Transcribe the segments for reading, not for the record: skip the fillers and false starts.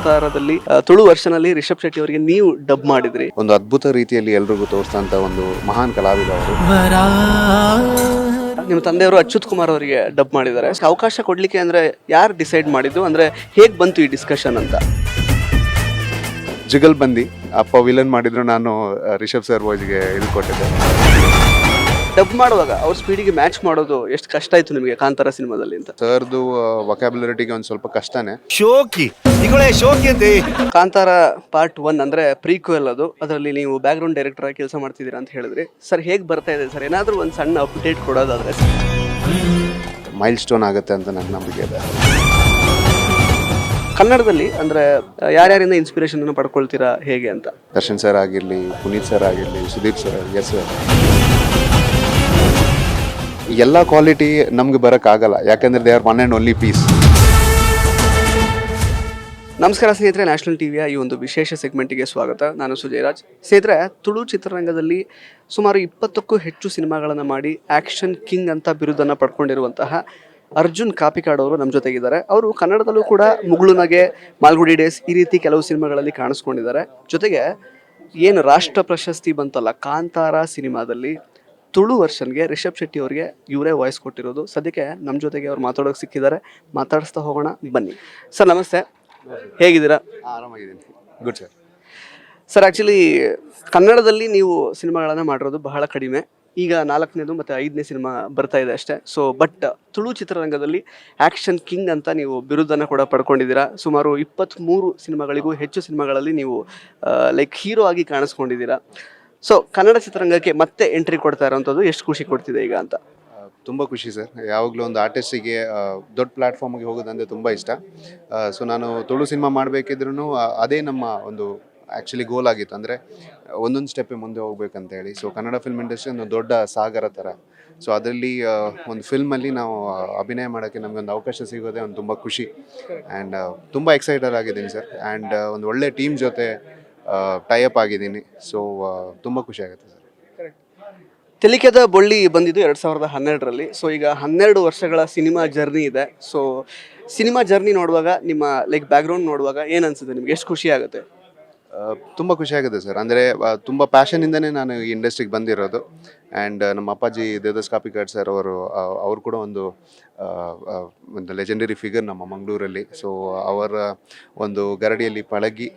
ಕಾಂತಾರದಲ್ಲಿ Tulu version ಅಲ್ಲಿ ರಿಷಬ್ ಶೆಟ್ಟಿ ಅವರಿಗೆ ನೀವು ಡಬ್ ಮಾಡಿದ್ರಿ. ಒಂದು ಅದ್ಭುತ ರೀತಿಯಲ್ಲಿ ಎಲ್ರಿಗೂ ತೋರಿಸಿದಂತ ಒಂದು ಮಹಾನ್ ಕಲಾವಿದ ಅವರು. ನಿಮ್ಮ ತಂದೆಯವರು ಅಚ್ಯುತ್ ಕುಮಾರ್ ಅವರಿಗೆ ಡಬ್ ಮಾಡಿದ್ದಾರೆ. ಅವಕಾಶ ಕೊಡ್ಲಿಕ್ಕೆ ಅಂದ್ರೆ ಯಾರು ಡಿಸೈಡ್ ಮಾಡಿದ್ದು, ಅಂದ್ರೆ ಹೇಗ್ ಬಂತು ಈ ಡಿಸ್ಕಷನ್ ಅಂತ? ಜುಗಲ್ ಬಂದಿ ಅಪ್ಪ ವಿಲನ್ ಮಾಡಿದ್ರು, ನಾನು ರಿಷಬ್ ಸರ್ ವಾಯ್ಸ್ಗೆ ಇದು ಕೊಟ್ಟಿದ್ದೆ. ಡಬ್ ಮಾಡುವಾಗ ಅವ್ರ ಸ್ಪೀಡಿಗೆ ಮ್ಯಾಚ್ ಮಾಡೋದು ಎಷ್ಟು ಕಷ್ಟ ಆಯ್ತು ನಿಮಗೆ ಕಾಂತಾರ ಸಿನಿಮಾದಲ್ಲಿ ಅಂತ? ಸರ್ದು ವೊಕ್ಯಾಬ್ಯುಲರಿಟಿಗೆ ಒಂದು ಸ್ವಲ್ಪ ಕಷ್ಟನೇ. ಶೋಕಿ ಅಂತೆ. ಕಾಂತಾರ ಪಾರ್ಟ್ 1 ಅಂದ್ರೆ ಪ್ರೀಕ್ವೆಲ್, ಅದರಲ್ಲಿ ನೀವು ಬ್ಯಾಕ್ ಗ್ರೌಂಡ್ ಡೈರೆಕ್ಟರ್ ಆಗಿ ಕೆಲಸ ಮಾಡ್ತಿದ್ದೀರಾ ಅಂತ ಹೇಳಿದ್ರಿ. ಸರ್ ಹೇಗೆ ಬರ್ತಾ ಇದೆ ಸರ್? ಏನಾದರೂ ಒಂದು ಸಣ್ಣ ಅಪ್ಡೇಟ್ ಕೊಡೋದಾದ್ರೆ. ಮೈಲ್ ಸ್ಟೋನ್ ಆಗುತ್ತೆ ಅಂತ ನನ್ನ ನಂಬಿಕೆ ಇದೆ. ಕನ್ನಡದಲ್ಲಿ ಅಂದ್ರೆ ಯಾರ್ಯಾರಿಂದ ಇನ್ಸ್ಪಿರೇಷನ್ ಅನ್ನು ಪಡ್ಕೊಳ್ತೀರಾ ಹೇಗೆ ಅಂತ? ದರ್ಶನ್ ಸರ್ ಆಗಿರಲಿ, ಪುನೀತ್ ಸರ್ ಆಗಿರಲಿ, ಸುದೀಪ್ ಸರ್, ಎಸ್ ಸರ್. ಎಲ್ಲ ಕ್ವಾಲಿಟಿ ನಮ್ಗೆ ಬರೋಕ್ಕಾಗಲ್ಲ, ಯಾಕಂದ್ರೆ they are one and only piece. ನಮಸ್ಕಾರ ಸ್ನೇಹಿತರೆ, ನ್ಯಾಷನಲ್ ಟಿವಿಯ ಈ ಒಂದು ವಿಶೇಷ ಸೆಗ್ಮೆಂಟಿಗೆ ಸ್ವಾಗತ. ನಾನು ಸುಜಯರಾಜ್. ಸ್ನೇಹಿತರೆ, ತುಳು ಚಿತ್ರರಂಗದಲ್ಲಿ ಸುಮಾರು 20ಕ್ಕೂ ಹೆಚ್ಚು ಸಿನಿಮಾಗಳನ್ನು ಮಾಡಿ ಆ್ಯಕ್ಷನ್ ಕಿಂಗ್ ಅಂತ ಬಿರುದನ್ನು ಪಡ್ಕೊಂಡಿರುವಂತಹ ಅರ್ಜುನ್ ಕಾಪಿಕಾಡ್ ಅವರು ನಮ್ಮ ಜೊತೆಗಿದ್ದಾರೆ. ಅವರು ಕನ್ನಡದಲ್ಲೂ ಕೂಡ ಮುಗುಳುನಗೆ, ಮಾಲ್ಗುಡಿ ಡೇಸ್ ಈ ರೀತಿ ಕೆಲವು ಸಿನಿಮಾಗಳಲ್ಲಿ ಕಾಣಿಸ್ಕೊಂಡಿದ್ದಾರೆ. ಜೊತೆಗೆ ಏನು ರಾಷ್ಟ್ರ ಪ್ರಶಸ್ತಿ ಬಂತಲ್ಲ ಕಾಂತಾರ ಸಿನಿಮಾದಲ್ಲಿ, ತುಳು ವರ್ಷನ್ಗೆ ರಿಷಬ್ ಶೆಟ್ಟಿ ಅವರಿಗೆ ಇವರೇ ವಾಯ್ಸ್ ಕೊಟ್ಟಿರೋದು. ಸದ್ಯಕ್ಕೆ ನಮ್ಮ ಜೊತೆಗೆ ಅವ್ರು ಮಾತಾಡೋಕೆ ಸಿಕ್ಕಿದ್ದಾರೆ. ಮಾತಾಡಿಸ್ತಾ ಹೋಗೋಣ ಬನ್ನಿ. ಸರ್ ನಮಸ್ತೆ, ಹೇಗಿದ್ದೀರಾ? ಆರಾಮಾಗಿದ್ದೀನಿ. Good sir. ಸರ್, ಆ್ಯಕ್ಚುಲಿ ಕನ್ನಡದಲ್ಲಿ ನೀವು ಸಿನಿಮಾಗಳನ್ನು ಮಾಡಿರೋದು ಬಹಳ ಕಡಿಮೆ. ಈಗ 4ನೇದು ಮತ್ತು 5ನೇ ಸಿನಿಮಾ ಬರ್ತಾ ಇದೆ ಅಷ್ಟೇ. ಸೊ ಬಟ್ ತುಳು ಚಿತ್ರರಂಗದಲ್ಲಿ ಆ್ಯಕ್ಷನ್ ಕಿಂಗ್ ಅಂತ ನೀವು ಬಿರುದನ್ನು ಕೂಡ ಪಡ್ಕೊಂಡಿದ್ದೀರಾ. ಸುಮಾರು 23 ಸಿನಿಮಾಗಳಿಗೂ ಹೆಚ್ಚು ಸಿನಿಮಾಗಳಲ್ಲಿ ನೀವು ಲೈಕ್ ಹೀರೋ ಆಗಿ ಕಾಣಿಸ್ಕೊಂಡಿದ್ದೀರಾ. ಸೊ ಕನ್ನಡ ಚಿತ್ರರಂಗಕ್ಕೆ ಮತ್ತೆ ಎಂಟ್ರಿ ಕೊಡ್ತಾ ಇರೋವಂಥದ್ದು ಎಷ್ಟು ಖುಷಿ ಕೊಡ್ತಿದೆ ಈಗ ಅಂತ? ತುಂಬ ಖುಷಿ ಸರ್. ಯಾವಾಗಲೂ ಒಂದು ಆರ್ಟಿಸ್ಟಿಗೆ ದೊಡ್ಡ ಪ್ಲ್ಯಾಟ್ಫಾರ್ಮ್ಗೆ ಹೋಗೋದಂದರೆ ತುಂಬ ಇಷ್ಟ. ಸೊ ನಾನು ತುಳು ಸಿನಿಮಾ ಮಾಡಬೇಕಿದ್ರೂ ಅದೇ ನಮ್ಮ ಒಂದು ಆ್ಯಕ್ಚುಲಿ ಗೋಲ್ ಆಗಿತ್ತು, ಅಂದರೆ ಒಂದೊಂದು ಸ್ಟೆಪ್ಪೇ ಮುಂದೆ ಹೋಗ್ಬೇಕಂತ ಹೇಳಿ. ಸೊ ಕನ್ನಡ ಫಿಲ್ಮ್ ಇಂಡಸ್ಟ್ರಿ ಒಂದು ದೊಡ್ಡ ಸಾಗರ ಥರ. ಸೊ ಅದರಲ್ಲಿ ಒಂದು ಫಿಲ್ಮಲ್ಲಿ ನಾವು ಅಭಿನಯ ಮಾಡೋಕ್ಕೆ ನಮಗೊಂದು ಅವಕಾಶ ಸಿಗೋದೇ ಒಂದು ತುಂಬ ಖುಷಿ. ಆ್ಯಂಡ್ ತುಂಬ ಎಕ್ಸೈಟೆಡ್ ಆಗಿದ್ದೀನಿ ಸರ್. ಆ್ಯಂಡ್ ಒಂದು ಒಳ್ಳೆ ಟೀಮ್ ಜೊತೆ ಟೈಅಪ್ ಆಗಿದ್ದೀನಿ. ಸೊ ತುಂಬ ಖುಷಿ ಆಗುತ್ತೆ ಸರ್. ತೆಲಿಕೆದ ಬೊಳ್ಳಿ ಬಂದಿದ್ದು 2012ರಲ್ಲಿ. ಸೊ ಈಗ 12 ವರ್ಷಗಳ ಸಿನಿಮಾ ಜರ್ನಿ ಇದೆ. ಸೊ ಸಿನಿಮಾ ಜರ್ನಿ ನೋಡುವಾಗ ನಿಮ್ಮ ಲೈಕ್ ಬ್ಯಾಕ್ಗ್ರೌಂಡ್ ನೋಡುವಾಗ ಏನು ಅನ್ಸುತ್ತೆ ನಿಮ್ಗೆ? ಎಷ್ಟು ಖುಷಿ ಆಗುತ್ತೆ? ತುಂಬ ಖುಷಿ ಆಗುತ್ತೆ ಸರ್. ಅಂದರೆ ತುಂಬ ಪ್ಯಾಷನಿಂದನೇ ನಾನು ಈ ಇಂಡಸ್ಟ್ರಿಗೆ ಬಂದಿರೋದು. ಆ್ಯಂಡ್ ನಮ್ಮ ಅಪ್ಪಾಜಿ ದೇವದಾಸ್ ಕಾಪಿಕಾಡ್ ಸರ್ ಅವರು ಕೂಡ ಒಂದು ಲೆಜೆಂಡರಿ ಫಿಗರ್ ನಮ್ಮ ಮಂಗಳೂರಲ್ಲಿ. ಸೊ ಅವರ ಒಂದು ಗರಡಿಯಲ್ಲಿ ಪಳಗಿ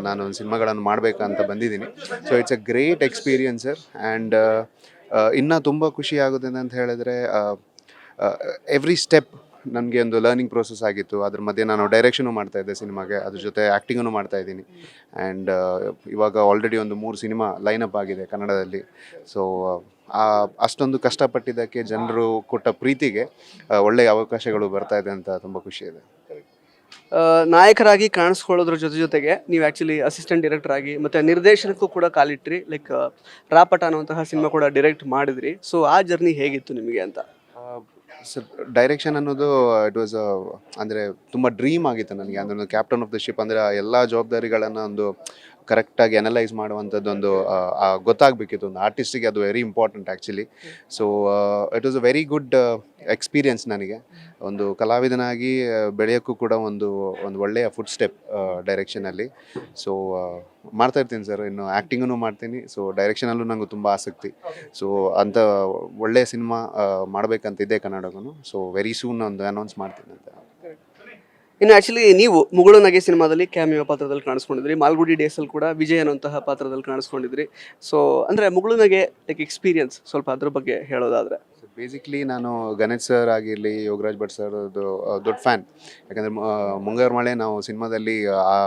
ನಾನು ಒಂದು ಸಿನಿಮಾಗಳನ್ನು ಮಾಡಬೇಕಂತ ಬಂದಿದ್ದೀನಿ. So it's a great experience sir. And ಇನ್ನೂ ತುಂಬ ಖುಷಿ ಆಗುತ್ತೆ ಅಂತ ಹೇಳಿದ್ರೆ, ಎವ್ರಿ ಸ್ಟೆಪ್ ನನಗೆ ಒಂದು ಲರ್ನಿಂಗ್ ಪ್ರೋಸೆಸ್ ಆಗಿತ್ತು. ಅದ್ರ ಮಧ್ಯೆ ನಾನು ಡೈರೆಕ್ಷನು ಮಾಡ್ತಾಯಿದ್ದೆ ಸಿನಿಮಾಗೆ, ಅದ್ರ ಜೊತೆ ಆ್ಯಕ್ಟಿಂಗನ್ನು ಮಾಡ್ತಾಯಿದ್ದೀನಿ. ಆ್ಯಂಡ್ ಇವಾಗ ಆಲ್ರೆಡಿ ಒಂದು 3 ಸಿನಿಮಾ ಲೈನಪ್ ಆಗಿದೆ ಕನ್ನಡದಲ್ಲಿ. ಸೊ ಅಷ್ಟೊಂದು ಕಷ್ಟಪಟ್ಟಿದ್ದಕ್ಕೆ ಜನರು ಕೊಟ್ಟ ಪ್ರೀತಿಗೆ ಒಳ್ಳೆಯ ಅವಕಾಶಗಳು ಬರ್ತಾ ಇದೆ ಅಂತ ತುಂಬ ಖುಷಿ ಇದೆ. ನಾಯಕರಾಗಿ ಕಾಣಿಸ್ಕೊಳ್ಳೋದ್ರ ಜೊತೆಗೆ ನೀವು ಆ್ಯಕ್ಚುಲಿ ಅಸಿಸ್ಟೆಂಟ್ ಡೈರೆಕ್ಟರ್ ಆಗಿ ಮತ್ತು ನಿರ್ದೇಶನಕ್ಕೂ ಕೂಡ ಕಾಲಿಟ್ರಿ. ಲೈಕ್ ರಾಪಟ ಅನ್ನುವಂತಹ ಸಿನಿಮಾ ಕೂಡ ಡೈರೆಕ್ಟ್ ಮಾಡಿದ್ರಿ. ಸೊ ಆ ಜರ್ನಿ ಹೇಗಿತ್ತು ನಿಮಗೆ ಅಂತ? ಸರ್, ಡೈರೆಕ್ಷನ್ ಅನ್ನೋದು ಇಟ್ ವಾಸ್ ಅಂದರೆ ತುಂಬ ಡ್ರೀಮ್ ಆಗಿತ್ತು ನನಗೆ. ಅಂದರೆ ಒಂದು ಕ್ಯಾಪ್ಟನ್ ಆಫ್ ದ ಶಿಪ್, ಅಂದರೆ ಎಲ್ಲ ಜವಾಬ್ದಾರಿಗಳನ್ನು ಒಂದು ಕರೆಕ್ಟಾಗಿ ಅನಲೈಸ್ ಮಾಡುವಂಥದ್ದೊಂದು ಗೊತ್ತಾಗಬೇಕಿತ್ತು ಒಂದು ಆರ್ಟಿಸ್ಟಿಗೆ. ಅದು very important actually. So it was a very good experience ನನಗೆ. ಒಂದು ಕಲಾವಿದನಾಗಿ ಬೆಳೆಯೋಕ್ಕೂ ಕೂಡ ಒಂದು ಒಳ್ಳೆಯ ಫುಡ್ ಸ್ಟೆಪ್ ಡೈರೆಕ್ಷನಲ್ಲಿ. ಸೊ ಮಾಡ್ತಾಯಿರ್ತೀನಿ ಸರ್. ಇನ್ನು ಆ್ಯಕ್ಟಿಂಗನ್ನು ಮಾಡ್ತೀನಿ. ಸೊ ಡೈರೆಕ್ಷನಲ್ಲೂ ನನಗೂ ತುಂಬ ಆಸಕ್ತಿ. ಸೊ ಅಂಥ ಒಳ್ಳೆಯ ಸಿನಿಮಾ ಮಾಡಬೇಕಂತಿದೆ ಕನ್ನಡಗೂ. ಸೊ ವೆರಿ ಸೂನ್ ಒಂದು ಅನೌನ್ಸ್ ಮಾಡ್ತೀನಿ ಅಂತ. ಇನ್ನು ಆ್ಯಕ್ಚುಲಿ ನೀವು ಮುಗುಳುನಗೆ ಸಿನಿಮಾದಲ್ಲಿ ಕ್ಯಾಮಿಯೋ ಪಾತ್ರದಲ್ಲಿ ಕಾಣಿಸ್ಕೊಂಡಿದ್ರಿ. ಮಾಲ್ಗುಡಿ ಡೇಸಲ್ಲಿ ಕೂಡ ವಿಜಯ್ ಅನ್ನುವಂತಹ ಪಾತ್ರದಲ್ಲಿ ಕಾಣಿಸ್ಕೊಂಡಿದ್ರಿ. ಸೊ ಅಂದರೆ ಮುಗುಳುನಗೆ ಲೈಕ್ ಎಕ್ಸ್ಪೀರಿಯನ್ಸ್ ಸ್ವಲ್ಪ ಅದ್ರ ಬಗ್ಗೆ ಹೇಳೋದಾದರೆ? ಬೇಸಿಕ್ಲಿ ನಾನು ಗಣೇಶ್ ಸರ್ ಆಗಿರಲಿ, ಯೋಗರಾಜ್ ಭಟ್ ಸರ್ ದೊಡ್ಡ ಫ್ಯಾನ್. ಯಾಕಂದರೆ ಮುಂಗಾರು ಮಳೆ ನಾವು ಸಿನಿಮಾದಲ್ಲಿ ಆ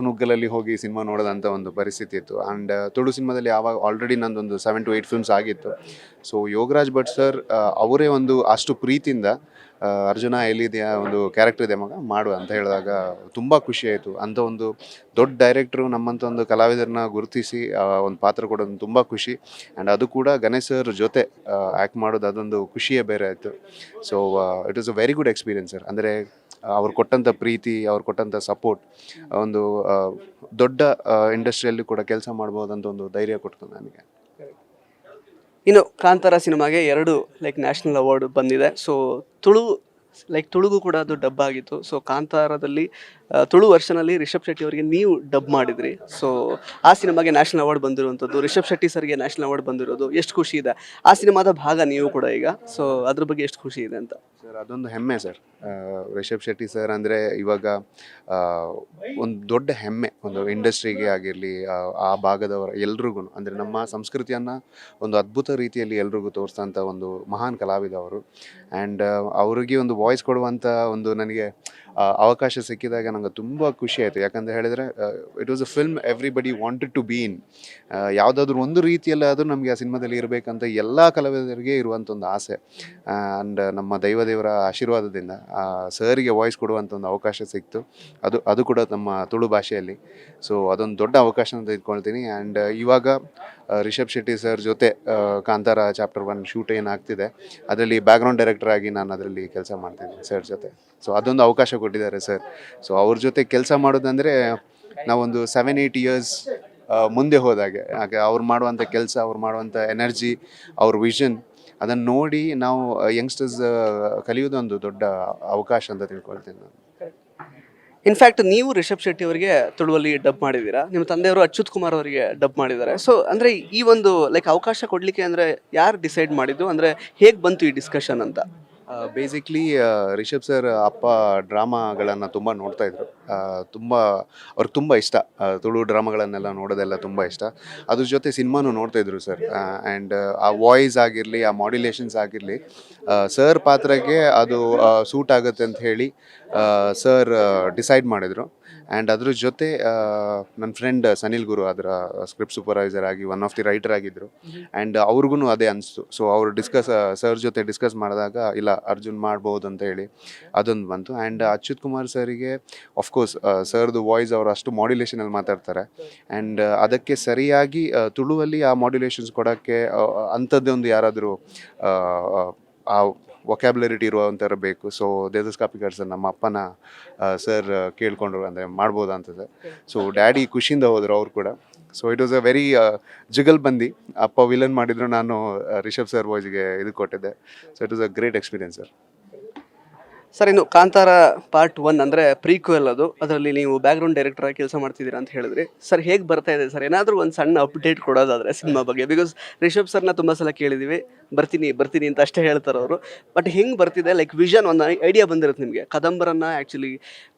ನುಗ್ಗಲಲ್ಲಿ ಹೋಗಿ ಸಿನಿಮಾ ನೋಡೋದಂಥ ಒಂದು ಪರಿಸ್ಥಿತಿ ಇತ್ತು. ಆ್ಯಂಡ್ ತುಳು ಸಿನಿಮಾದಲ್ಲಿ ಆವಾಗ ಆಲ್ರೆಡಿ ನಂದೊಂದು 7 to 8 ಫಿಲ್ಮ್ಸ್ ಆಗಿತ್ತು. ಸೊ ಯೋಗರಾಜ್ ಭಟ್ ಸರ್ ಅವರೇ ಒಂದು ಅಷ್ಟು ಪ್ರೀತಿಯಿಂದ ಅರ್ಜುನ ಎಲ್ಲಿದೆಯಾ, ಒಂದು ಕ್ಯಾರೆಕ್ಟರ್ ಇದೆ ಮಗ ಮಾಡು ಅಂತ ಹೇಳಿದಾಗ ತುಂಬ ಖುಷಿ ಆಯಿತು. ಅಂಥ ಒಂದು ದೊಡ್ಡ ಡೈರೆಕ್ಟ್ರು ನಮ್ಮಂಥ ಒಂದು ಕಲಾವಿದರನ್ನ ಗುರುತಿಸಿ ಒಂದು ಪಾತ್ರ ಕೊಡೋದು ತುಂಬ ಖುಷಿ. ಆ್ಯಂಡ್ ಅದು ಕೂಡ ಗಣೇಶ್ ಸರ್ ಜೊತೆ ಆ್ಯಕ್ಟ್ ಮಾಡೋದು ಅದೊಂದು ಖುಷಿಯೇ ಬೇರೆ ಆಯಿತು. So it was a very good experience sir. ಅಂದರೆ ಅವ್ರು ಕೊಟ್ಟಂಥ ಪ್ರೀತಿ, ಅವ್ರು ಕೊಟ್ಟಂಥ ಸಪೋರ್ಟ್ ಒಂದು ದೊಡ್ಡ ಇಂಡಸ್ಟ್ರಿಯಲ್ಲಿ ಕೂಡ ಕೆಲಸ ಮಾಡ್ಬೋದಂತ ಒಂದು ಧೈರ್ಯ ಕೊಡ್ತು ನನಗೆ. ಇನ್ನು ಕಾಂತಾರ ಸಿನಿಮಾಗೆ 2 ಲೈಕ್ ನ್ಯಾಷನಲ್ ಅವಾರ್ಡ್ ಬಂದಿದೆ. ಸೊ ತುಳುಗು ಕೂಡ ಅದು ಡಬ್ ಆಗಿತ್ತು. ಸೊ ಕಾಂತಾರದಲ್ಲಿ ತುಳು ವರ್ಷನಲ್ಲಿ ರಿಷಬ್ ಶೆಟ್ಟಿ ಅವರಿಗೆ ನೀವು ಡಬ್ ಮಾಡಿದ್ರಿ. ಸೊ ಆ ಸಿನಿಮಾಗೆ ನ್ಯಾಷನಲ್ ಅವಾರ್ಡ್ ಬಂದಿರುವಂಥದ್ದು, ರಿಷಬ್ ಶೆಟ್ಟಿ ಸರ್ಗೆ ನ್ಯಾಷನಲ್ ಅವಾರ್ಡ್ ಬಂದಿರೋದು ಎಷ್ಟು ಖುಷಿ ಇದೆ. ಆ ಸಿನಿಮಾದ ಭಾಗ ನೀವು ಕೂಡ ಈಗ. ಸೊ ಅದ್ರ ಬಗ್ಗೆ ಎಷ್ಟು ಖುಷಿ ಇದೆ ಅಂತ. ಸರ್ ಅದೊಂದು ಹೆಮ್ಮೆ ಸರ್. ರಿಷಬ್ ಶೆಟ್ಟಿ ಸರ್ ಅಂದರೆ ಇವಾಗ ಒಂದು ದೊಡ್ಡ ಹೆಮ್ಮೆ ಒಂದು ಇಂಡಸ್ಟ್ರಿಗೆ ಆಗಿರಲಿ, ಆ ಭಾಗದವರ ಎಲ್ರಿಗೂ, ಅಂದರೆ ನಮ್ಮ ಸಂಸ್ಕೃತಿಯನ್ನು ಒಂದು ಅದ್ಭುತ ರೀತಿಯಲ್ಲಿ ಎಲ್ರಿಗೂ ತೋರಿಸೋಂಥ ಒಂದು ಮಹಾನ್ ಕಲಾವಿದ ಅವರು. ಆ್ಯಂಡ್ ಅವರಿಗೆ ಒಂದು ವಾಯ್ಸ್ ಕೊಡುವಂಥ ಒಂದು ನನಗೆ ಅವಕಾಶ ಸಿಕ್ಕಿದಾಗ ನನಗೆ ತುಂಬ ಖುಷಿ ಆಯಿತು. ಯಾಕಂತ ಹೇಳಿದರೆ it was a film everybody wanted to be in. ಯಾವುದಾದ್ರೂ ಒಂದು ರೀತಿಯಲ್ಲಾದರೂ ನಮಗೆ ಆ ಸಿನಿಮಾದಲ್ಲಿ ಇರಬೇಕಂತ ಎಲ್ಲ ಕಲಾವಿದರಿಗೆ ಇರುವಂಥ ಒಂದು ಆಸೆ. ಆ್ಯಂಡ್ ನಮ್ಮ ದೈವದೇವರ ಆಶೀರ್ವಾದದಿಂದ ಸರಿಗೆ ವಾಯ್ಸ್ ಕೊಡುವಂಥ ಒಂದು ಅವಕಾಶ ಸಿಕ್ತು. ಅದು ಕೂಡ ನಮ್ಮ ತುಳು ಭಾಷೆಯಲ್ಲಿ. ಸೊ ಅದೊಂದು ದೊಡ್ಡ ಅವಕಾಶ ಅಂತ ಇಟ್ಕೊಳ್ತೀನಿ. ಆ್ಯಂಡ್ ಇವಾಗ ರಿಷಬ್ ಶೆಟ್ಟಿ ಸರ್ ಜೊತೆ ಕಾಂತಾರ ಚಾಪ್ಟರ್ 1 ಶೂಟ್ ಏನಾಗ್ತಿದೆ ಅದರಲ್ಲಿ ಬ್ಯಾಕ್ಗ್ರೌಂಡ್ ಡೈರೆಕ್ಟರ್ ಆಗಿ ನಾನು ಅದರಲ್ಲಿ ಕೆಲಸ ಮಾಡ್ತಿದ್ದೀನಿ ಸರ್ ಜೊತೆ. ಸೊ ಅದೊಂದು ಅವಕಾಶ ಕೊಟ್ಟಿದ್ದಾರೆ ಸರ್. ಸೊ ಅವ್ರ ಜೊತೆ ಕೆಲಸ ಮಾಡೋದಂದರೆ ನಾವೊಂದು 7-8 ಇಯರ್ಸ್ ಮುಂದೆ ಹೋದಾಗೆ. ಹಾಗೆ ಅವ್ರು ಮಾಡುವಂಥ ಕೆಲಸ, ಅವ್ರು ಮಾಡುವಂಥ ಎನರ್ಜಿ, ಅವ್ರ ವಿಷನ್, ಅದನ್ನು ನೋಡಿ ನಾವು ಯಂಗ್ಸ್ಟರ್ಸ್ ಕಲಿಯೋದೊಂದು ದೊಡ್ಡ ಅವಕಾಶ ಅಂತ ತಿಳ್ಕೊಳ್ತೀನಿ ನಾನು. ಇನ್ಫ್ಯಾಕ್ಟ್ ನೀವು ರಿಷಬ್ ಶೆಟ್ಟಿ ಅವರಿಗೆ ತುಳುವಲ್ಲಿ ಡಬ್ ಮಾಡಿದ್ದೀರಾ, ನಿಮ್ಮ ತಂದೆಯವರು ಅಚ್ಯುತ್ ಕುಮಾರ್ ಅವರಿಗೆ ಡಬ್ ಮಾಡಿದ್ದಾರೆ. ಸೊ ಅಂದರೆ ಈ ಒಂದು ಅವಕಾಶ ಕೊಡಲಿಕ್ಕೆ ಅಂದರೆ ಯಾರು ಡಿಸೈಡ್ ಮಾಡಿದ್ದು, ಅಂದರೆ ಹೇಗೆ ಬಂತು ಈ ಡಿಸ್ಕಷನ್ ಅಂತ? ಬೇಸಿಕ್ಲಿ ರಿಷಬ್ ಸರ್ ಅಪ್ಪ ಡ್ರಾಮಾಗಳನ್ನು ತುಂಬ ನೋಡ್ತಾಯಿದ್ರು. ಅವ್ರಿಗೆ ತುಂಬ ಇಷ್ಟ, ತುಳು ಡ್ರಾಮಾಗಳನ್ನೆಲ್ಲ ನೋಡೋದೆಲ್ಲ ತುಂಬ ಇಷ್ಟ. ಅದ್ರ ಜೊತೆ ಸಿನಿಮಾನು ನೋಡ್ತಾಯಿದ್ರು ಸರ್. ಆ್ಯಂಡ್ ಆ ವಾಯ್ಸ್ ಆಗಿರಲಿ, ಆ ಮಾಡ್ಯುಲೇಷನ್ಸ್ ಆಗಿರಲಿ, ಸರ್ ಪಾತ್ರಕ್ಕೆ ಅದು ಸೂಟ್ ಆಗುತ್ತೆ ಅಂತ ಹೇಳಿ ಸರ್ ಡಿಸೈಡ್ ಮಾಡಿದರು. ಆ್ಯಂಡ್ ಅದ್ರ ಜೊತೆ ನನ್ನ ಫ್ರೆಂಡ್ ಸನಿಲ್ ಗುರು ಅದರ ಸ್ಕ್ರಿಪ್ಟ್ ಸೂಪರ್ವೈಸರ್ ಆಗಿ ಒನ್ ಆಫ್ ದಿ ರೈಟರ್ ಆಗಿದ್ದರು. ಆ್ಯಂಡ್ ಅವ್ರಿಗೂ ಅದೇ ಅನಿಸ್ತು. ಸೊ ಅವರು ಸರ್ ಜೊತೆ ಡಿಸ್ಕಸ್ ಮಾಡಿದಾಗ ಇಲ್ಲ ಅರ್ಜುನ್ ಮಾಡ್ಬೋದು ಅಂತ ಹೇಳಿ ಅದೊಂದು ಬಂತು. ಆ್ಯಂಡ್ ಅಚ್ಯುತ್ ಕುಮಾರ್ ಸರಿಗೆ ಆಫ್ಕೋರ್ಸ್ ಸರ್ದು ವಾಯ್ಸ್ ಅವರು ಅಷ್ಟು ಮಾಡ್ಯುಲೇಷನಲ್ಲಿ ಮಾತಾಡ್ತಾರೆ. ಆ್ಯಂಡ್ ಅದಕ್ಕೆ ಸರಿಯಾಗಿ ತುಳುವಲ್ಲಿ ಆ ಮಾಡ್ಯುಲೇಷನ್ಸ್ ಕೊಡೋಕ್ಕೆ ಅಂಥದ್ದೇ ಒಂದು ಯಾರಾದರೂ ಆ ವೊಕ್ಯಾಬ್ಯುಲರಿಟಿ ಇರುವಂಥರ ಬೇಕು. ಸೊ ದೇವದಾಸ್ ಕಾಪಿಕಾಡ್ ಸರ್ ನಮ್ಮ ಅಪ್ಪನ ಸರ್ ಕೇಳ್ಕೊಂಡ್ರು, ಅಂದರೆ ಮಾಡ್ಬೋದಾ ಅಂತ ಸರ್. ಸೊ ಡ್ಯಾಡಿ ಖುಷಿಯಿಂದ ಹೋದರು ಅವ್ರು ಕೂಡ. So it was a very jugalbandi. ಅಪ್ಪ ವಿಲನ್ ಮಾಡಿದ್ರು, ನಾನು ರಿಷಬ್ ಸರ್ ವಾಯ್ಸ್ಗೆ ಇದು ಕೊಟ್ಟಿದ್ದೆ. So it was a great experience sir. Sir, ಇನ್ನು ಕಾಂತಾರ ಪಾರ್ಟ್ 1 ಅಂದರೆ ಪ್ರೀಕ್ವೆಲ್, ಅದರಲ್ಲಿ ನೀವು ಬ್ಯಾಕ್ಗ್ರೌಂಡ್ ಡೈರೆಕ್ಟರ್ ಆಗಿ ಕೆಲಸ ಮಾಡ್ತಿದ್ದೀರಾ ಅಂತ ಹೇಳಿದ್ರಿ. ಸರ್ ಹೇಗೆ ಬರ್ತಾ ಇದೆ ಸರ್? ಏನಾದರೂ ಒಂದು ಸಣ್ಣ ಅಪ್ಡೇಟ್ ಕೊಡೋದಾದರೆ ಸಿನಿಮಾ ಬಗ್ಗೆ. ಬಿಕಾಸ್ ರಿಷಬ್ ಸರ್ನ ತುಂಬ ಸಲ ಕೇಳಿದ್ದೀವಿ, ಬರ್ತೀನಿ ಅಂತ ಅಷ್ಟೇ ಹೇಳ್ತಾರೆ ಅವರು. ಬಟ್ ಹೆಂಗೆ ಬರ್ತಿದೆ, ವಿಷನ್, ಒಂದು ಐಡಿಯಾ ಬಂದಿರುತ್ತೆ ನಿಮಗೆ.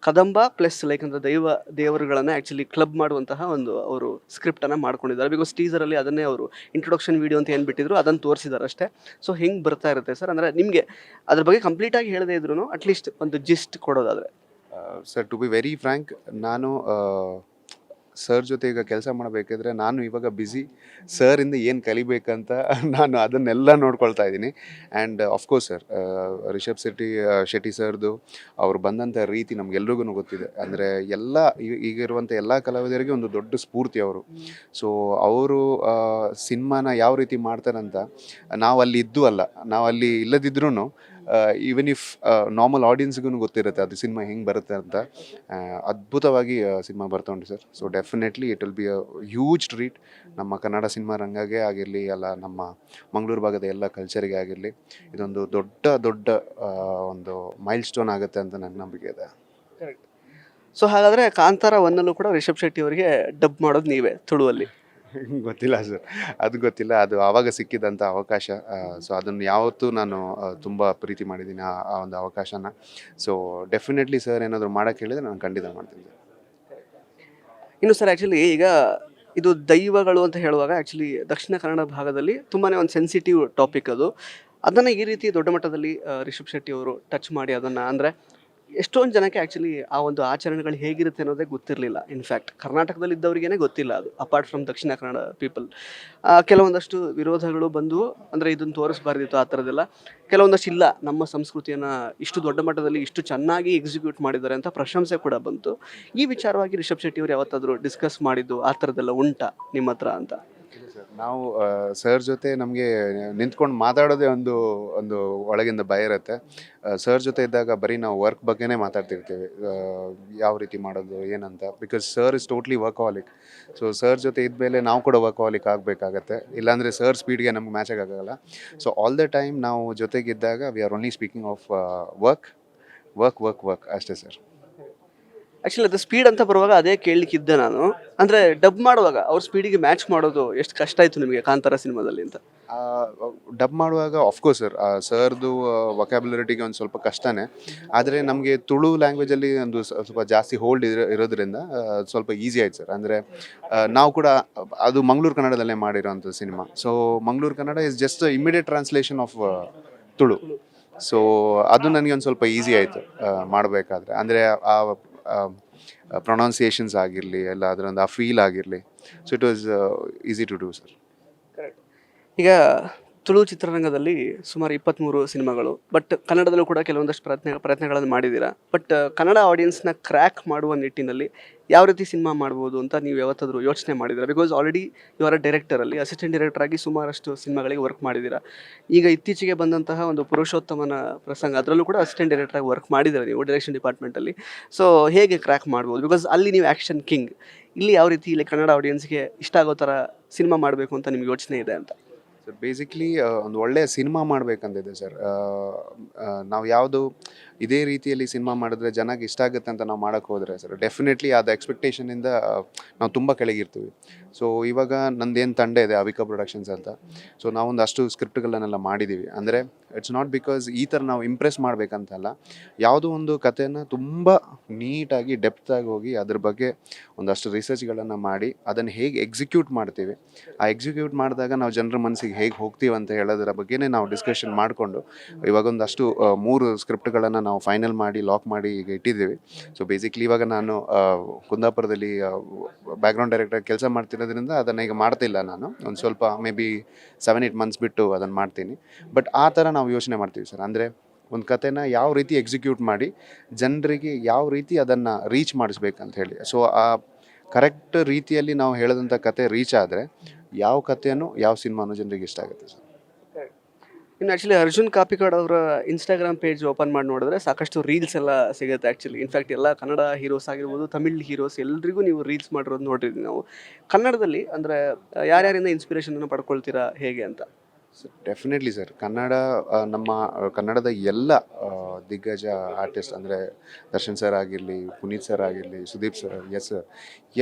ಕದಂಬ ಪ್ಲಸ್ ಅಂದರೆ ದೇವರುಗಳನ್ನು ಆ್ಯಕ್ಚುಲಿ ಕ್ಲಬ್ ಮಾಡುವಂತಹ ಒಂದು ಅವರು ಸ್ಕ್ರಿಪ್ಟನ್ನು ಮಾಡ್ಕೊಂಡಿದ್ದಾರೆ. ಬಿಕಾಸ್ ಟೀಸರಲ್ಲಿ ಅದನ್ನೇ ಅವರು ಇಂಟ್ರೊಡಕ್ಷನ್ ವೀಡಿಯೋ ಅಂತ ಏನು ಬಿಟ್ಟಿದ್ರು ಅದನ್ನು ತೋರಿಸಿದ್ದಾರೆ ಅಷ್ಟೇ. ಸೊ ಹೆಂಗೆ ಬರ್ತಾ ಇರುತ್ತೆ ಸರ್? ಅಂದರೆ ನಿಮಗೆ ಅದ್ರ ಬಗ್ಗೆ ಕಂಪ್ಲೀಟಾಗಿ ಹೇಳದೇ ಇದ್ರು ಅಟ್ಲೀಸ್ಟ್ ಒಂದು ಜಿಸ್ಟ್ ಕೊಡೋದಾದರೆ. Sir, to be very frank, ನಾನು ಸರ್ ಜೊತೆ ಈಗ ಕೆಲಸ ಮಾಡಬೇಕಾದ್ರೆ ನಾನು ಇವಾಗ ಬ್ಯುಸಿ. ಸರಿಂದ ಏನು ಕಲಿಬೇಕಂತ ನಾನು ಅದನ್ನೆಲ್ಲ ನೋಡ್ಕೊಳ್ತಾ ಇದ್ದೀನಿ. And of course sir, Rishab Shetty ಸರ್ದು ಅವ್ರು ಬಂದಂಥ ರೀತಿ ನಮಗೆಲ್ರಿಗೂ ಗೊತ್ತಿದೆ. ಅಂದರೆ ಈಗಿರುವಂಥ ಎಲ್ಲ ಕಲಾವಿದರಿಗೆ ಒಂದು ದೊಡ್ಡ ಸ್ಫೂರ್ತಿ ಅವರು. ಸೊ ಅವರು ಸಿನಿಮಾನ ಯಾವ ರೀತಿ ಮಾಡ್ತಾರಂತ ನಾವು ಅಲ್ಲಿ ಇದ್ದು ಅಲ್ಲ, ನಾವು ಅಲ್ಲಿ ಇಲ್ಲದಿದ್ರೂ ಈವನ್ ಇಫ್ ನಾರ್ಮಲ್ ಆಡಿಯನ್ಸ್ಗೂ ಗೊತ್ತಿರುತ್ತೆ ಅದು ಸಿನಿಮಾ ಹೆಂಗೆ ಬರುತ್ತೆ ಅಂತ. ಅದ್ಭುತವಾಗಿ ಸಿನಿಮಾ ಬರ್ತಾ ಉಂಟು sir. So definitely it will be a huge treat ನಮ್ಮ ಕನ್ನಡ ಸಿನಿಮಾ ರಂಗಕ್ಕೆ ಆಗಿರಲಿ, ಅಲ್ಲ ನಮ್ಮ ಮಂಗಳೂರು ಭಾಗದ ಎಲ್ಲ ಕಲ್ಚರಿಗೆ ಆಗಿರಲಿ. ಇದೊಂದು ದೊಡ್ಡ ಒಂದು ಮೈಲ್ ಸ್ಟೋನ್ ಆಗುತ್ತೆ ಅಂತ ನನ್ನ ನಂಬಿಕೆ ಇದೆ. ಸೊ ಹಾಗಾದರೆ ಕಾಂತಾರ 1 ಕೂಡ ರಿಷಬ್ ಶೆಟ್ಟಿ ಅವರಿಗೆ ಡಬ್ ಮಾಡೋದು ನೀವೇ ತುಳುವಲ್ಲಿ? ಗೊತ್ತಿಲ್ಲ ಸರ್, ಅದು ಗೊತ್ತಿಲ್ಲ. ಅದು ಆವಾಗ ಸಿಕ್ಕಿದಂಥ ಅವಕಾಶ. ಸೊ ಅದನ್ನು ಯಾವತ್ತೂ ನಾನು ತುಂಬ ಪ್ರೀತಿ ಮಾಡಿದ್ದೀನಿ ಆ ಒಂದು ಅವಕಾಶನ. ಸೊ ಡೆಫಿನೆಟ್ಲಿ ಸರ್ ಏನಾದರೂ ಮಾಡೋಕ್ಕೆ ಹೇಳಿದರೆ ನಾನು ಖಂಡಿತ ಮಾಡ್ತೀನಿ. ಇನ್ನು ಸರ್, ಆ್ಯಕ್ಚುಲಿ ಈಗ ಇದು ದೈವಗಳು ಅಂತ ಹೇಳುವಾಗ ಆ್ಯಕ್ಚುಲಿ ದಕ್ಷಿಣ ಕನ್ನಡ ಭಾಗದಲ್ಲಿ ತುಂಬಾ ಒಂದು ಸೆನ್ಸಿಟಿವ್ ಟಾಪಿಕ್ ಅದು. ಅದನ್ನು ಈ ರೀತಿ ದೊಡ್ಡ ಮಟ್ಟದಲ್ಲಿ ರಿಷಬ್ ಶೆಟ್ಟಿ ಅವರು ಟಚ್ ಮಾಡಿ ಅದನ್ನು, ಅಂದರೆ ಎಷ್ಟೊಂದು ಜನಕ್ಕೆ ಆ್ಯಕ್ಚುಲಿ ಆ ಒಂದು ಆಚರಣೆಗಳು ಹೇಗಿರುತ್ತೆ ಅನ್ನೋದೇ ಗೊತ್ತಿರಲಿಲ್ಲ. ಇನ್ಫ್ಯಾಕ್ಟ್ ಕರ್ನಾಟಕದಲ್ಲಿ ಇದ್ದವರಿಗೇ ಗೊತ್ತಿಲ್ಲ ಅದು, apart from Dakshina Kannada people. ಕೆಲವೊಂದಷ್ಟು ವಿರೋಧಗಳು ಬಂದು, ಅಂದರೆ ಇದನ್ನು ತೋರಿಸ್ಬಾರ್ದಿತ್ತು ಆ ಥರದ್ದೆಲ್ಲ. ಕೆಲವೊಂದಷ್ಟು ಇಲ್ಲ, ನಮ್ಮ ಸಂಸ್ಕೃತಿಯನ್ನು ಇಷ್ಟು ದೊಡ್ಡ ಮಟ್ಟದಲ್ಲಿ ಇಷ್ಟು ಚೆನ್ನಾಗಿ ಎಕ್ಸಿಕ್ಯೂಟ್ ಮಾಡಿದ್ದಾರೆ ಅಂತ ಪ್ರಶಂಸೆ ಕೂಡ ಬಂತು. ಈ ವಿಚಾರವಾಗಿ ರಿಷಬ್ ಶೆಟ್ಟಿ ಅವರು ಯಾವತ್ತಾದರೂ ಡಿಸ್ಕಸ್ ಮಾಡಿದ್ದು ಆ ಥರದ್ದೆಲ್ಲ ಉಂಟಾ ನಿಮ್ಮ ಹತ್ರ ಅಂತ? ನಾವು ಸರ್ ಜೊತೆ ನಮಗೆ ನಿಂತ್ಕೊಂಡು ಮಾತಾಡೋದೇ ಒಂದು ಒಳಗಿಂದ ಭಯ ಇರುತ್ತೆ. ಸರ್ ಜೊತೆ ಇದ್ದಾಗ ಬರೀ ನಾವು ವರ್ಕ್ ಬಗ್ಗೆನೇ ಮಾತಾಡ್ತಿರ್ತೀವಿ, ಯಾವ ರೀತಿ ಮಾಡೋದು ಏನಂತ. Because sir is totally workaholic. So sir ಜೊತೆ ಇದ್ಮೇಲೆ ನಾವು ಕೂಡ ವರ್ಕಹಾಲಿಕ್ ಆಗಬೇಕಾಗತ್ತೆ, ಇಲ್ಲಾಂದರೆ ಸರ್ ಸ್ಪೀಡ್ಗೆ ನಮ್ಗೆ ಮ್ಯಾಚ್ ಆಗೋಲ್ಲ. ಸೊ ಆಲ್ ದ ಟೈಮ್ ನಾವು ಜೊತೆಗಿದ್ದಾಗ we are only speaking of work ಅಷ್ಟೇ ಸರ್. ಆ್ಯಕ್ಚುಲಿ ಅದು ಸ್ಪೀಡ್ ಅಂತ ಬರುವಾಗ ಅದೇ ಕೇಳಲಿಕ್ಕಿದ್ದೆ ನಾನು. ಅಂದರೆ ಡಬ್ ಮಾಡುವಾಗ ಅವ್ರ ಸ್ಪೀಡಿಗೆ ಮ್ಯಾಚ್ ಮಾಡೋದು ಎಷ್ಟು ಕಷ್ಟ ಆಯಿತು ನಿಮಗೆ ಕಾಂತಾರ ಸಿನಿಮಾದಲ್ಲಿ ಅಂತ? ಡಬ್ ಮಾಡುವಾಗ ಆಫ್ಕೋರ್ಸ್ ಸರ್ ಸರ್ದು ವೊಕ್ಯಾಬ್ಯುಲರಿಟಿಗೆ ಒಂದು ಸ್ವಲ್ಪ ಕಷ್ಟನೇ. ಆದರೆ ನಮಗೆ ತುಳು ಲ್ಯಾಂಗ್ವೇಜಲ್ಲಿ ಒಂದು ಸ್ವಲ್ಪ ಜಾಸ್ತಿ ಹೋಲ್ಡ್ ಇರೋದ್ರಿಂದ ಸ್ವಲ್ಪ ಈಸಿ ಆಯ್ತು ಸರ್. ಅಂದರೆ ನಾವು ಕೂಡ ಅದು ಮಂಗಳೂರು ಕನ್ನಡದಲ್ಲೇ ಮಾಡಿರೋಂಥ cinema. So Mangaluru Kannada is just immediate translation of Tulu. So ಅದು ನನಗೆ ಒಂದು ಸ್ವಲ್ಪ ಈಸಿ ಆಯಿತು ಮಾಡಬೇಕಾದ್ರೆ. ಅಂದರೆ ಪ್ರೊನೌನ್ಸಿಯೇಷನ್ಸ್ ಆಗಿರಲಿ ಎಲ್ಲ ಅದರೊಂದು ಆ ಫೀಲ್ ಆಗಿರಲಿ. So it was easy to do sir. ಈಗ ತುಳು ಚಿತ್ರರಂಗದಲ್ಲಿ ಸುಮಾರು 23 ಸಿನಿಮಾಗಳು, ಬಟ್ ಕನ್ನಡದಲ್ಲೂ ಕೂಡ ಕೆಲವೊಂದಷ್ಟು ಪ್ರಯತ್ನಗಳನ್ನು ಮಾಡಿದ್ದೀರಾ. ಬಟ್ ಕನ್ನಡ ಆಡಿಯನ್ಸ್ನ ಕ್ರ್ಯಾಕ್ ಮಾಡುವ ನಿಟ್ಟಿನಲ್ಲಿ ಯಾವ ರೀತಿ ಸಿನಿಮಾ ಮಾಡ್ಬೋದು ಅಂತ ನೀವು ಯಾವತ್ತಾದರೂ ಯೋಚನೆ ಮಾಡಿದ್ದೀರಾ? ಬಿಕಾಸ್ ಆಲ್ರೆಡಿ ಇವರ ಡೈರೆಕ್ಟರಲ್ಲಿ ಅಸಿಸ್ಟೆಂಟ್ ಡೈರೆಕ್ಟರ್ ಆಗಿ ಸುಮಾರಷ್ಟು ಸಿನಿಮಾಗಳಿಗೆ ವರ್ಕ್ ಮಾಡಿದ್ದೀರಾ. ಈಗ ಇತ್ತೀಚೆಗೆ ಬಂದಂತಹ ಒಂದು ಪುರುಷೋತ್ತಮನ ಪ್ರಸಂಗ, ಅದರಲ್ಲೂ ಕೂಡ ಅಸಿಸ್ಟೆಂಟ್ ಡೈರೆಕ್ಟರ್ ಆಗಿ ವರ್ಕ್ ಮಾಡಿದ್ದೀರಾ ನೀವು ಡೈರೆಕ್ಷನ್ ಡಿಪಾರ್ಟ್ಮೆಂಟಲ್ಲಿ. ಸೊ ಹೇಗೆ ಕ್ರ್ಯಾಕ್ ಮಾಡ್ಬೋದು? ಬಿಕಾಸ್ ಅಲ್ಲಿ ನೀವು ಆ್ಯಕ್ಷನ್ ಕಿಂಗ್, ಇಲ್ಲಿ ಯಾವ ರೀತಿ ಇಲ್ಲಿ ಕನ್ನಡ ಆಡಿಯನ್ಸ್ಗೆ ಇಷ್ಟ ಆಗೋ ಥರ ಸಿನಿಮಾ ಮಾಡಬೇಕು ಅಂತ ನಿಮ್ಗೆ ಯೋಚನೆ ಇದೆ ಅಂತ? ಸರ್ ಬೇಸಿಕ್ಲಿ ಒಂದು ಒಳ್ಳೆಯ ಸಿನಿಮಾ ಮಾಡಬೇಕಂತಿದೆ ಸರ್. ನಾವು ಯಾವುದು ಇದೇ ರೀತಿಯಲ್ಲಿ ಸಿನಿಮಾ ಮಾಡಿದ್ರೆ ಜನಕ್ಕೆ ಇಷ್ಟ ಆಗುತ್ತೆ ಅಂತ ನಾವು ಮಾಡೋಕ್ಕೆ ಹೋದರೆ ಸರ್ ಡೆಫಿನೆಟ್ಲಿ ಅದು ಎಕ್ಸ್ಪೆಕ್ಟೇಷನಿಂದ ನಾವು ತುಂಬ ಕೆಳಗಿರ್ತೀವಿ. ಸೊ ಇವಾಗ ನಂದೇನು ತಂಡ ಇದೆ ಅವಿಕಾ ಪ್ರೊಡಕ್ಷನ್ಸ್ ಅಂತ. ಸೊ ನಾವೊಂದಷ್ಟು ಸ್ಕ್ರಿಪ್ಟ್ಗಳನ್ನೆಲ್ಲ ಮಾಡಿದ್ದೀವಿ. ಅಂದರೆ ಇಟ್ಸ್ ನಾಟ್ ಬಿಕಾಸ್ ಈ ಥರ ನಾವು ಇಂಪ್ರೆಸ್ ಮಾಡಬೇಕಂತಲ್ಲ, ಯಾವುದೋ ಒಂದು ಕಥೆನ ತುಂಬ ನೀಟಾಗಿ ಡೆಪ್ತಾಗಿ ಹೋಗಿ ಅದ್ರ ಬಗ್ಗೆ ಒಂದಷ್ಟು ರಿಸರ್ಚ್ಗಳನ್ನು ಮಾಡಿ ಅದನ್ನು ಹೇಗೆ ಎಕ್ಸಿಕ್ಯೂಟ್ ಮಾಡ್ತೀವಿ, ಆ ಎಕ್ಸಿಕ್ಯೂಟ್ ಮಾಡಿದಾಗ ನಾವು ಜನರ ಮನಸ್ಸಿಗೆ ಹೇಗೆ ಹೋಗ್ತೀವಿ ಅಂತ ಹೇಳೋದ್ರ ಬಗ್ಗೆನೇ ನಾವು ಡಿಸ್ಕಷನ್ ಮಾಡಿಕೊಂಡು ಇವಾಗ ಒಂದಷ್ಟು 3 ಸ್ಕ್ರಿಪ್ಟ್ಗಳನ್ನು ನಾವು ಫೈನಲ್ ಮಾಡಿ ಲಾಕ್ ಮಾಡಿ ಈಗ ಇಟ್ಟಿದ್ದೀವಿ. ಸೊ ಬೇಸಿಕ್ಲಿ ಇವಾಗ ನಾನು ಕುಂದಾಪುರದಲ್ಲಿ ಬ್ಯಾಕ್ಗ್ರೌಂಡ್ ಡೈರೆಕ್ಟರ್ ಕೆಲಸ ಮಾಡ್ತಿರೋದ್ರಿಂದ ಅದನ್ನು ಈಗ ಮಾಡ್ತಿಲ್ಲ. ನಾನು ಒಂದು ಸ್ವಲ್ಪ ಮೇ ಬಿ 7-8 ಮಂತ್ಸ್ ಬಿಟ್ಟು ಅದನ್ನು ಮಾಡ್ತೀನಿ. ಬಟ್ ಆ ಥರ ನಾವು ಯೋಚನೆ ಮಾಡ್ತೀವಿ ಸರ್. ಅಂದರೆ ಒಂದು ಕಥೆನ ಯಾವ ರೀತಿ ಎಕ್ಸಿಕ್ಯೂಟ್ ಮಾಡಿ ಜನರಿಗೆ ಯಾವ ರೀತಿ ಅದನ್ನು ರೀಚ್ ಮಾಡಿಸ್ಬೇಕಂತ ಹೇಳಿ. ಸೊ ಆ ಕರೆಕ್ಟ್ ರೀತಿಯಲ್ಲಿ ನಾವು ಹೇಳಿದಂಥ ಕತೆ ರೀಚ್ ಆದರೆ ಯಾವ ಕಥೆಯೂ ಯಾವ ಸಿನಿಮಾನೂ ಜನರಿಗೆ ಇಷ್ಟ ಆಗುತ್ತೆ ಸರ್. ಇನ್ನು ಆ್ಯಕ್ಚುಲಿ ಅರ್ಜುನ್ ಕಾಪಿಕಾಡ್ ಅವರ ಇನ್ಸ್ಟಾಗ್ರಾಮ್ ಪೇಜ್ ಓಪನ್ ಮಾಡಿ ನೋಡಿದ್ರೆ ಸಾಕಷ್ಟು ರೀಲ್ಸ್ ಎಲ್ಲ ಸಿಗುತ್ತೆ. ಆ್ಯಕ್ಚುಲಿ ಇನ್ಫ್ಯಾಕ್ಟ್ ಎಲ್ಲ ಕನ್ನಡ ಹೀರೋಸ್ ಆಗಿರ್ಬೋದು, ತಮಿಳ್ ಹೀರೋಸ್ ಎಲ್ರಿಗೂ ನೀವು ರೀಲ್ಸ್ ಮಾಡಿರೋದು ನೋಡಿದ್ವಿ ನಾವು. ಕನ್ನಡದಲ್ಲಿ ಅಂದರೆ ಯಾರ್ಯಾರಿಂದ ಇನ್ಸ್ಪಿರೇಷನನ್ನು ಪಡ್ಕೊಳ್ತೀರಾ ಹೇಗೆ ಅಂತ? ಸರ್ ಡೆಫಿನೆಟ್ಲಿ ಸರ್ ನಮ್ಮ ಕನ್ನಡದ ಎಲ್ಲ ದಿಗ್ಗಜ ಆರ್ಟಿಸ್ಟ್ ಅಂದರೆ ದರ್ಶನ್ ಸರ್ ಆಗಿರಲಿ, ಪುನೀತ್ ಸರ್ ಆಗಿರಲಿ, ಸುದೀಪ್ ಸರ್, ಎಸ್ ಸರ್,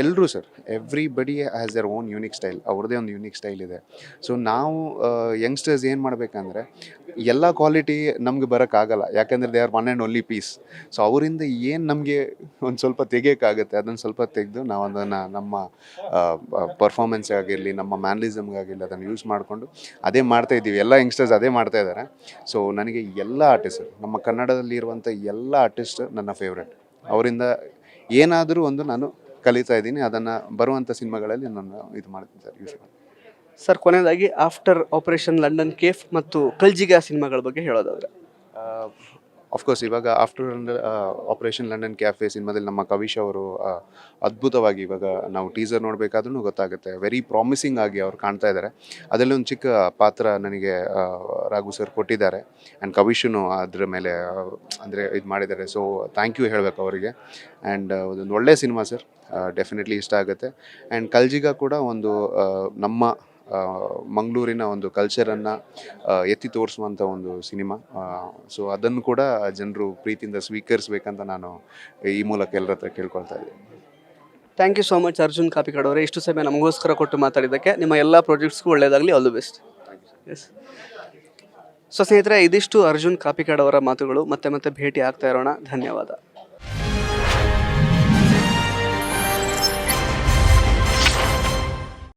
ಎಲ್ಲರೂ sir everybody has their own unique style. ಅವ್ರದ್ದೇ ಒಂದು ಯೂನಿಕ್ ಸ್ಟೈಲ್ ಇದೆ. ಸೊ ನಾವು ಯಂಗ್ಸ್ಟರ್ಸ್ ಏನು ಮಾಡಬೇಕಂದ್ರೆ ಎಲ್ಲ ಕ್ವಾಲಿಟಿ ನಮ್ಗೆ ಬರೋಕ್ಕಾಗಲ್ಲ, ಯಾಕೆಂದರೆ they are one and only piece. So ಅವರಿಂದ ಏನು ನಮಗೆ ಒಂದು ಸ್ವಲ್ಪ ತೆಗಿಯೋಕ್ಕಾಗುತ್ತೆ ಅದನ್ನು ಸ್ವಲ್ಪ ತೆಗೆದು ನಾವು ಅದನ್ನು ನಮ್ಮ ಪರ್ಫಾರ್ಮೆನ್ಸ್ ಆಗಿರಲಿ, ನಮ್ಮ ಮ್ಯಾನಲಿಸಮ್ಗಾಗಿರಲಿ ಅದನ್ನು ಯೂಸ್ ಮಾಡಿಕೊಂಡು ಅದೇ ಮಾಡ್ತಾಯಿದ್ದೀವಿ. ಎಲ್ಲ ಯಂಗ್ಸ್ಟರ್ಸ್ ಅದೇ ಮಾಡ್ತಾ ಇದ್ದಾರೆ. ಸೊ ನನಗೆ ಎಲ್ಲ ಆರ್ಟಿಸ್ಟ್, ನಮ್ಮ ಕನ್ನಡದಲ್ಲಿ ಇರುವಂಥ ಎಲ್ಲ ಆರ್ಟಿಸ್ಟ್ ನನ್ನ ಫೇವ್ರೆಟ್. ಅವರಿಂದ ಏನಾದರೂ ಒಂದು ನಾನು ಕಲಿತಾ ಇದ್ದೀನಿ. ಅದನ್ನು ಬರುವಂಥ ಸಿನಿಮಾಗಳಲ್ಲಿ ನಾನು ಇದು ಮಾಡ್ತೀನಿ ಸರ್ ಯೂಸ್ ಮಾಡಿ. ಸರ್ ಕೊನೆಯದಾಗಿ ಆಫ್ಟರ್ ಆಪರೇಷನ್ ಲಂಡನ್ ಕೇಫ್ ಮತ್ತು ಕಲ್ಜಿಗ ಸಿನಿಮಾಗಳ ಬಗ್ಗೆ ಹೇಳೋದಾದರೆ? ಅಫ್ಕೋರ್ಸ್ ಇವಾಗ ಆಫ್ಟರ್ ಆಪರೇಷನ್ ಲಂಡನ್ ಕ್ಯಾಫೆ ಸಿನಿಮಾದಲ್ಲಿ ನಮ್ಮ ಕವಿಶ್ ಅವರು ಅದ್ಭುತವಾಗಿ ಇವಾಗ ನಾವು ಟೀಸರ್ ನೋಡಬೇಕಾದ್ರೂ ಗೊತ್ತಾಗುತ್ತೆ, ವೆರಿ ಪ್ರಾಮಿಸಿಂಗ್ ಆಗಿ ಅವ್ರು ಕಾಣ್ತಾ ಇದ್ದಾರೆ. ಅದರಲ್ಲಿ ಒಂದು ಚಿಕ್ಕ ಪಾತ್ರ ನನಗೆ ರಾಘು ಸರ್ ಕೊಟ್ಟಿದ್ದಾರೆ. ಆ್ಯಂಡ್ ಕವಿಶನು ಅದ್ರ ಮೇಲೆ ಅಂದರೆ ಇದು ಮಾಡಿದ್ದಾರೆ. ಸೊ ಥ್ಯಾಂಕ್ ಯು ಹೇಳಬೇಕು ಅವರಿಗೆ. ಆ್ಯಂಡ್ ಅದೊಂದು ಒಳ್ಳೆಯ ಸಿನಿಮಾ ಸರ್, ಡೆಫಿನೆಟ್ಲಿ ಇಷ್ಟ ಆಗುತ್ತೆ. ಆ್ಯಂಡ್ ಕಲ್ಜಿಗ ಕೂಡ ಒಂದು ನಮ್ಮ ಮಂಗಳೂರಿನ ಒಂದು ಕಲ್ಚರನ್ನು ಎತ್ತಿ ತೋರಿಸುವಂಥ ಒಂದು ಸಿನಿಮಾ. ಸೊ ಅದನ್ನು ಕೂಡ ಜನರು ಪ್ರೀತಿಯಿಂದ ಸ್ವೀಕರಿಸಬೇಕಂತ ನಾನು ಈ ಮೂಲಕ ಎಲ್ಲರ ಹತ್ರ ಕೇಳ್ಕೊಳ್ತಾ ಇದ್ದೀನಿ. Thank you so much Arjun Kapikad ಅವರೇ, ಇಷ್ಟು ಸಮಯ ನಮಗೋಸ್ಕರ ಕೊಟ್ಟು ಮಾತಾಡಿದ್ದಕ್ಕೆ. ನಿಮ್ಮ ಎಲ್ಲ ಪ್ರಾಜೆಕ್ಟ್ಸ್ಗೂ ಒಳ್ಳೆಯದಾಗಲಿ, all the best. Yes. So ಸ್ನೇಹಿತರೆ, ಇದಿಷ್ಟು ಅರ್ಜುನ್ ಕಾಪಿಕಾಡ್ ಅವರ ಮಾತುಗಳು. ಮತ್ತೆ ಭೇಟಿ ಆಗ್ತಾ ಇರೋಣ. ಧನ್ಯವಾದ.